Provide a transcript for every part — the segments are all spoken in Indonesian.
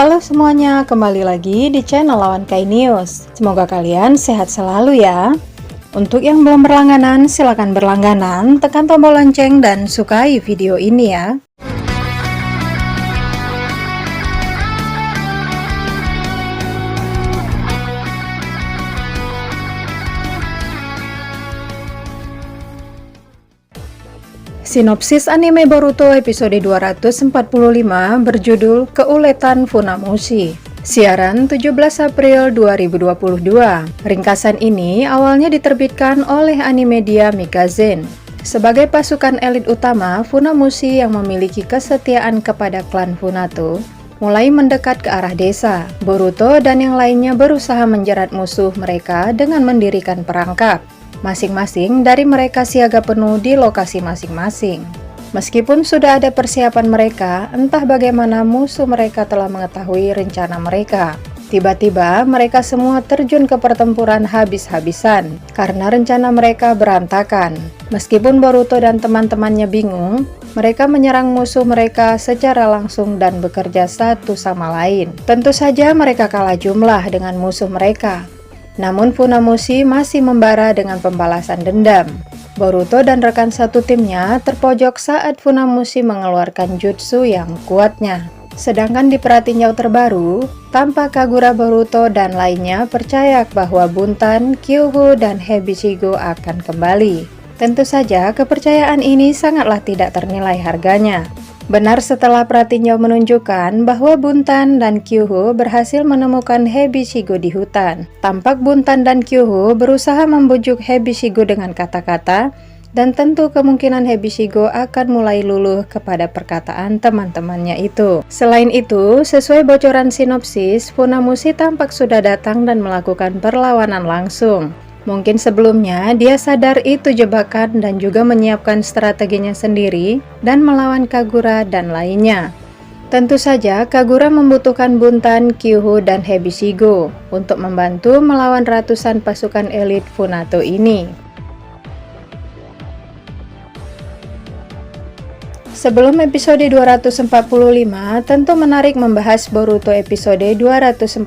Halo semuanya, kembali lagi di channel Lawan Kai News. Semoga kalian sehat selalu ya. Untuk yang belum berlangganan, silakan berlangganan, tekan tombol lonceng dan sukai video ini ya. Sinopsis anime Boruto episode 245 berjudul Keuletan Funamushi. Siaran 17 April 2022. Ringkasan ini awalnya diterbitkan oleh Animedia Mikazen. Sebagai pasukan elit utama, Funamushi yang memiliki kesetiaan kepada klan Funato mulai mendekat ke arah desa. Boruto dan yang lainnya berusaha menjerat musuh mereka dengan mendirikan perangkap. Masing-masing dari mereka siaga penuh di lokasi masing-masing. Meskipun sudah ada persiapan mereka, entah bagaimana musuh mereka telah mengetahui rencana mereka. Tiba-tiba mereka semua terjun ke pertempuran habis-habisan karena rencana mereka berantakan. Meskipun Boruto dan teman-temannya bingung, mereka menyerang musuh mereka secara langsung dan bekerja satu sama lain. Tentu saja mereka kalah jumlah dengan musuh mereka. Namun Funamushi masih membara dengan pembalasan dendam. Boruto dan rekan satu timnya terpojok saat Funamushi mengeluarkan jutsu yang kuatnya. Sedangkan di pratinjau terbaru, tanpa Kagura, Boruto dan lainnya percaya bahwa Buntan, Kyuubi, dan Hebishigo akan kembali. Tentu saja kepercayaan ini sangatlah tidak ternilai harganya. Benar setelah pratinjau menunjukkan bahwa Buntan dan Kyuubi berhasil menemukan Hebishigo di hutan. Tampak Buntan dan Kyuubi berusaha membujuk Hebishigo dengan kata-kata, dan tentu kemungkinan Hebishigo akan mulai luluh kepada perkataan teman-temannya itu. Selain itu, sesuai bocoran sinopsis, Funamushi tampak sudah datang dan melakukan perlawanan langsung. Mungkin sebelumnya dia sadar itu jebakan dan juga menyiapkan strateginya sendiri dan melawan Kagura dan lainnya. Tentu saja Kagura membutuhkan Buntan, Kyuubi, dan Hebishigo untuk membantu melawan ratusan pasukan elit Funato ini. Sebelum episode 245, tentu menarik membahas Boruto episode 244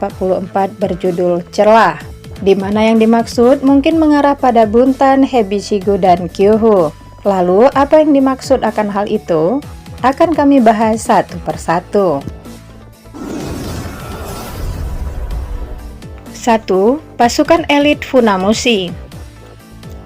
berjudul Celah. Di mana yang dimaksud mungkin mengarah pada Buntan, Hebishigo, dan Kyuubi. Lalu, apa yang dimaksud akan hal itu? Akan kami bahas satu persatu. 1. Pasukan elit Funamushi.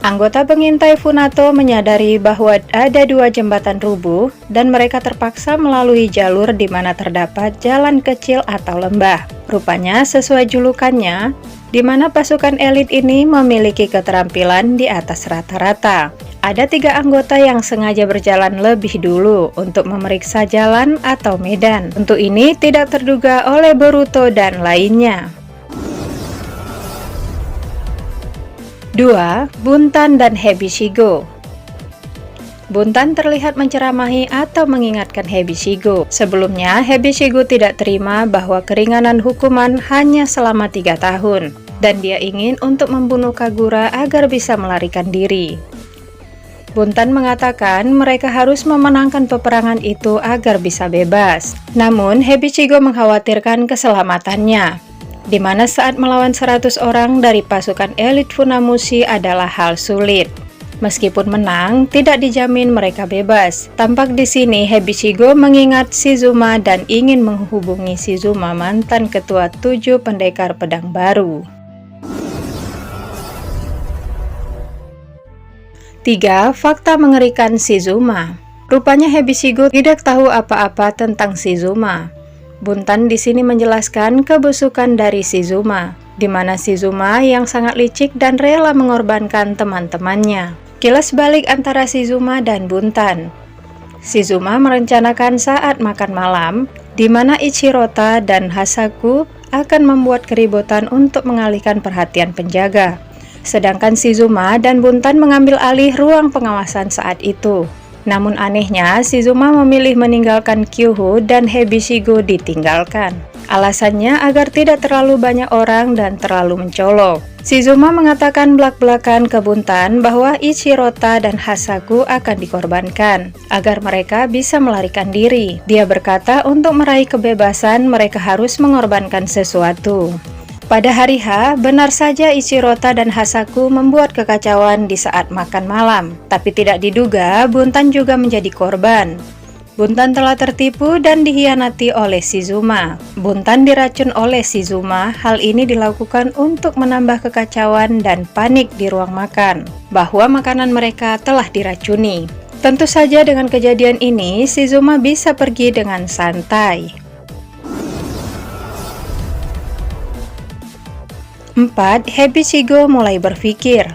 Anggota pengintai Funato menyadari bahwa ada dua jembatan rubuh dan mereka terpaksa melalui jalur di mana terdapat jalan kecil atau lembah. Rupanya sesuai julukannya, di mana pasukan elit ini memiliki keterampilan di atas rata-rata. Ada 3 anggota yang sengaja berjalan lebih dulu untuk memeriksa jalan atau medan. Tentu ini tidak terduga oleh Boruto dan lainnya. 2. Buntan dan Hebishigo. Buntan terlihat menceramahi atau mengingatkan Hebishigo. Sebelumnya, Hebishigo tidak terima bahwa keringanan hukuman hanya selama 3 tahun, dan dia ingin untuk membunuh Kagura agar bisa melarikan diri. Buntan mengatakan mereka harus memenangkan peperangan itu agar bisa bebas. Namun, Hebishigo mengkhawatirkan keselamatannya, di mana saat melawan 100 orang dari pasukan elit Funamushi adalah hal sulit. Meskipun menang, tidak dijamin mereka bebas. Tampak di sini Hebishigo mengingat Shizuma dan ingin menghubungi Shizuma, mantan ketua 7 pendekar pedang baru. 3. Fakta mengerikan Shizuma. Rupanya Hebishigo tidak tahu apa-apa tentang Shizuma. Buntan di sini menjelaskan kebusukan dari Shizuma, di mana Shizuma yang sangat licik dan rela mengorbankan teman-temannya. Kilas balik antara Shizuma dan Buntan. Shizuma merencanakan saat makan malam, di mana Ichirota dan Hasaku akan membuat keributan untuk mengalihkan perhatian penjaga. Sedangkan Shizuma dan Buntan mengambil alih ruang pengawasan saat itu. Namun anehnya, Shizuma memilih meninggalkan Kyuubi dan Hebishigo ditinggalkan. Alasannya agar tidak terlalu banyak orang dan terlalu mencolok. Shizuma mengatakan belak-belakan ke Buntan bahwa Ichirota dan Hasaku akan dikorbankan agar mereka bisa melarikan diri. Dia berkata untuk meraih kebebasan mereka harus mengorbankan sesuatu. Pada hari H, benar saja Ichirota dan Hasaku membuat kekacauan di saat makan malam, tapi tidak diduga Buntan juga menjadi korban. Buntan telah tertipu dan dikhianati oleh Shizuma. Buntan diracun oleh Shizuma. Hal ini dilakukan untuk menambah kekacauan dan panik di ruang makan, bahwa makanan mereka telah diracuni. Tentu saja dengan kejadian ini, Shizuma bisa pergi dengan santai. 4. Hebishigo mulai berpikir.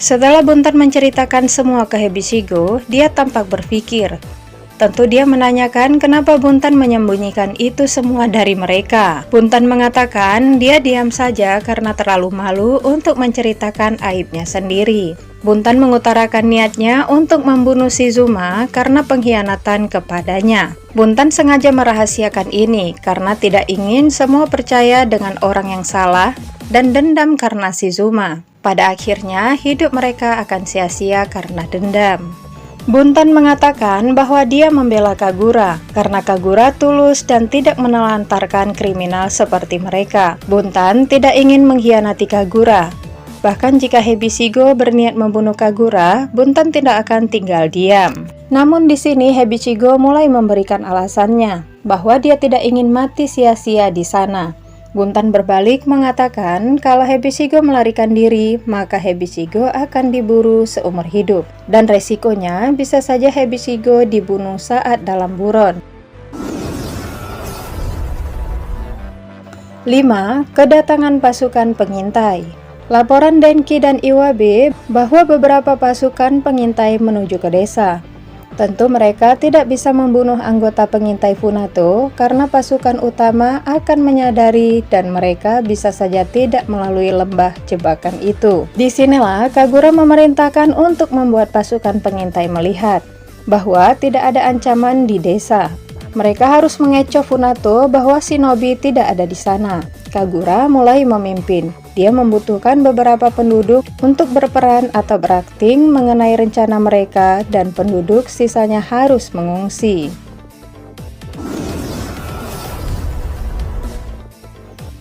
Setelah Buntan menceritakan semua ke Hebishigo, dia tampak berpikir. Tentu dia menanyakan kenapa Buntan menyembunyikan itu semua dari mereka. Buntan mengatakan dia diam saja karena terlalu malu untuk menceritakan aibnya sendiri. Buntan mengutarakan niatnya untuk membunuh Shizuma karena pengkhianatan kepadanya. Buntan sengaja merahasiakan ini karena tidak ingin semua percaya dengan orang yang salah dan dendam karena Shizuma. Pada akhirnya hidup mereka akan sia-sia karena dendam. Buntan mengatakan bahwa dia membela Kagura karena Kagura tulus dan tidak menelantarkan kriminal seperti mereka. Buntan tidak ingin mengkhianati Kagura. Bahkan jika Hebishigo berniat membunuh Kagura, Buntan tidak akan tinggal diam. Namun di sini Hebishigo mulai memberikan alasannya bahwa dia tidak ingin mati sia-sia di sana. Buntan berbalik mengatakan kalau Hebishigo melarikan diri, maka Hebishigo akan diburu seumur hidup. Dan resikonya bisa saja Hebishigo dibunuh saat dalam buron. 5. Kedatangan pasukan pengintai. Laporan Denki dan Iwabe bahwa beberapa pasukan pengintai menuju ke desa. Tentu mereka tidak bisa membunuh anggota pengintai Funato karena pasukan utama akan menyadari dan mereka bisa saja tidak melalui lembah jebakan itu. Disinilah Kagura memerintahkan untuk membuat pasukan pengintai melihat bahwa tidak ada ancaman di desa. Mereka harus mengecoh Funato bahwa shinobi tidak ada di sana. Kagura mulai memimpin. Dia membutuhkan beberapa penduduk untuk berperan atau berakting mengenai rencana mereka dan penduduk sisanya harus mengungsi.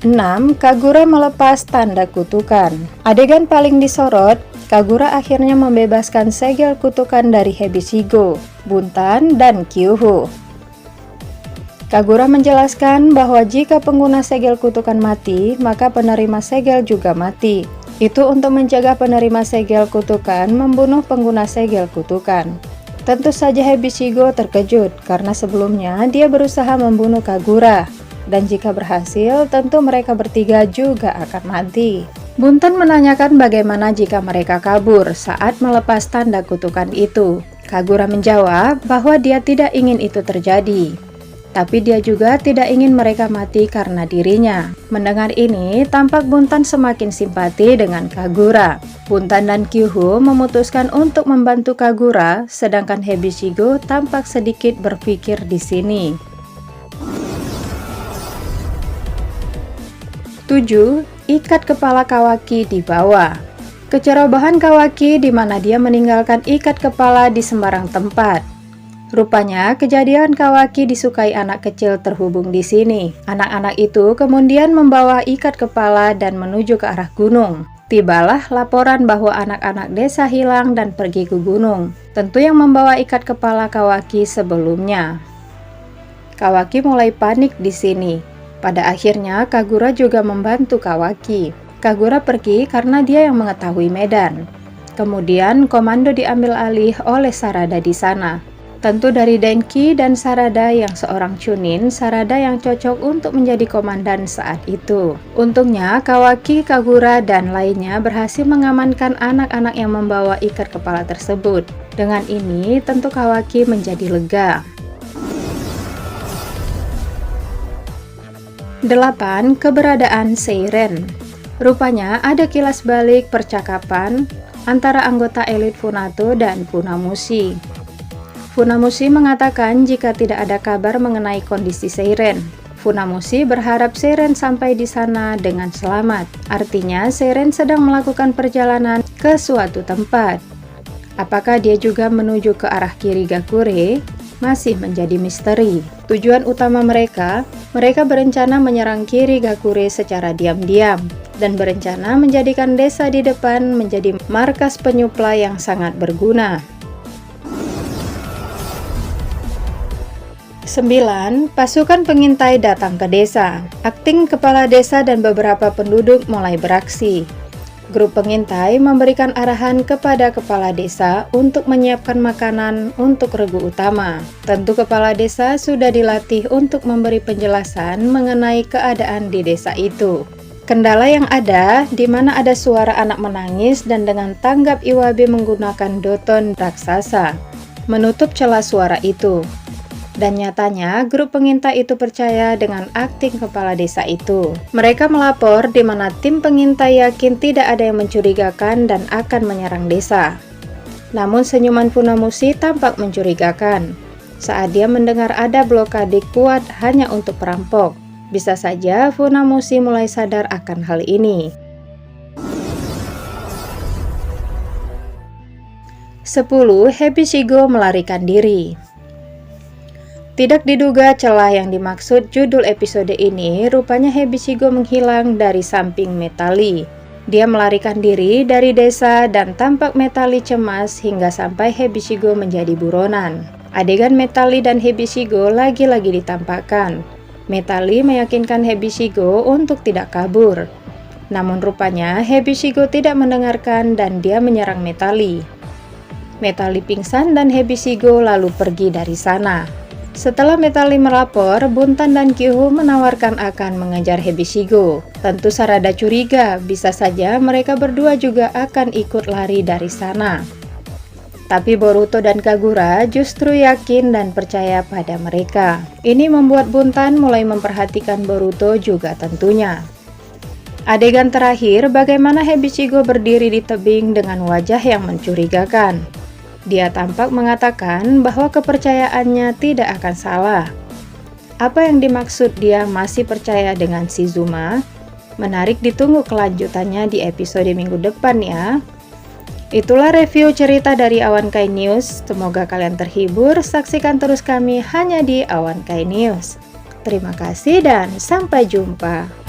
6. Kagura melepas tanda kutukan. Adegan paling disorot, Kagura akhirnya membebaskan segel kutukan dari Hebishigo, Buntan, dan Kyuhu. Kagura menjelaskan bahwa jika pengguna segel kutukan mati, maka penerima segel juga mati. Itu untuk mencegah penerima segel kutukan membunuh pengguna segel kutukan. Tentu saja Hebishigo terkejut karena sebelumnya dia berusaha membunuh Kagura. Dan jika berhasil, tentu mereka bertiga juga akan mati. Buntan menanyakan bagaimana jika mereka kabur saat melepas tanda kutukan itu. Kagura menjawab bahwa dia tidak ingin itu terjadi. Tapi dia juga tidak ingin mereka mati karena dirinya. Mendengar ini, tampak Buntan semakin simpati dengan Kagura. Buntan dan Kyuhu memutuskan untuk membantu Kagura, sedangkan Hebishigo tampak sedikit berpikir di sini. 7. Ikat kepala Kawaki di bawah. Kecerobohan Kawaki di mana dia meninggalkan ikat kepala di sembarang tempat. Rupanya, kejadian Kawaki disukai anak kecil terhubung di sini. Anak-anak itu kemudian membawa ikat kepala dan menuju ke arah gunung. Tibalah laporan bahwa anak-anak desa hilang dan pergi ke gunung. Tentu yang membawa ikat kepala Kawaki sebelumnya. Kawaki mulai panik di sini. Pada akhirnya, Kagura juga membantu Kawaki. Kagura pergi karena dia yang mengetahui medan. Kemudian, komando diambil alih oleh Sarada di sana. Tentu dari Denki dan Sarada yang seorang Chunin, Sarada yang cocok untuk menjadi komandan saat itu. Untungnya, Kawaki, Kagura, dan lainnya berhasil mengamankan anak-anak yang membawa ikat kepala tersebut. Dengan ini, tentu Kawaki menjadi lega. 8. Keberadaan Seiren. Rupanya ada kilas balik percakapan antara anggota elit Funato dan Funamushi. Funamushi mengatakan jika tidak ada kabar mengenai kondisi Seiren. Funamushi berharap Seiren sampai di sana dengan selamat. Artinya Seiren sedang melakukan perjalanan ke suatu tempat. Apakah dia juga menuju ke arah Kirigakure? Masih menjadi misteri. Tujuan utama mereka berencana menyerang Kirigakure secara diam-diam dan berencana menjadikan desa di depan menjadi markas penyuplai yang sangat berguna. 9. Pasukan pengintai datang ke desa. Akting kepala desa dan beberapa penduduk mulai beraksi. Grup pengintai memberikan arahan kepada kepala desa untuk menyiapkan makanan untuk regu utama. Tentu kepala desa sudah dilatih untuk memberi penjelasan mengenai keadaan di desa itu. Kendala yang ada, di mana ada suara anak menangis dan dengan tanggap Iwabe menggunakan doton raksasa menutup celah suara itu. Dan nyatanya, grup pengintai itu percaya dengan akting kepala desa itu. Mereka melapor di mana tim pengintai yakin tidak ada yang mencurigakan dan akan menyerang desa. Namun senyuman Funamushi tampak mencurigakan saat dia mendengar ada blokade kuat hanya untuk perampok. Bisa saja Funamushi mulai sadar akan hal ini. 10. Hebishigo melarikan diri. Tidak diduga celah yang dimaksud judul episode ini, rupanya Hebishigo menghilang dari samping Metali. Dia melarikan diri dari desa dan tampak Metali cemas hingga sampai Hebishigo menjadi buronan. Adegan Metali dan Hebishigo lagi-lagi ditampakkan. Metali meyakinkan Hebishigo untuk tidak kabur. Namun rupanya Hebishigo tidak mendengarkan dan dia menyerang Metali. Metali pingsan dan Hebishigo lalu pergi dari sana. Setelah Metali melapor, Buntan dan Kyuhu menawarkan akan mengejar Hebishigo. Tentu Sarada curiga, bisa saja mereka berdua juga akan ikut lari dari sana. Tapi Boruto dan Kagura justru yakin dan percaya pada mereka. Ini membuat Buntan mulai memperhatikan Boruto juga tentunya. Adegan terakhir, bagaimana Hebishigo berdiri di tebing dengan wajah yang mencurigakan. Dia tampak mengatakan bahwa kepercayaannya tidak akan salah. Apa yang dimaksud dia masih percaya dengan Shizuma? Menarik ditunggu kelanjutannya di episode minggu depan ya. Itulah review cerita dari Awan Kai News. Semoga kalian terhibur. Saksikan terus kami hanya di Awan Kai News. Terima kasih dan sampai jumpa.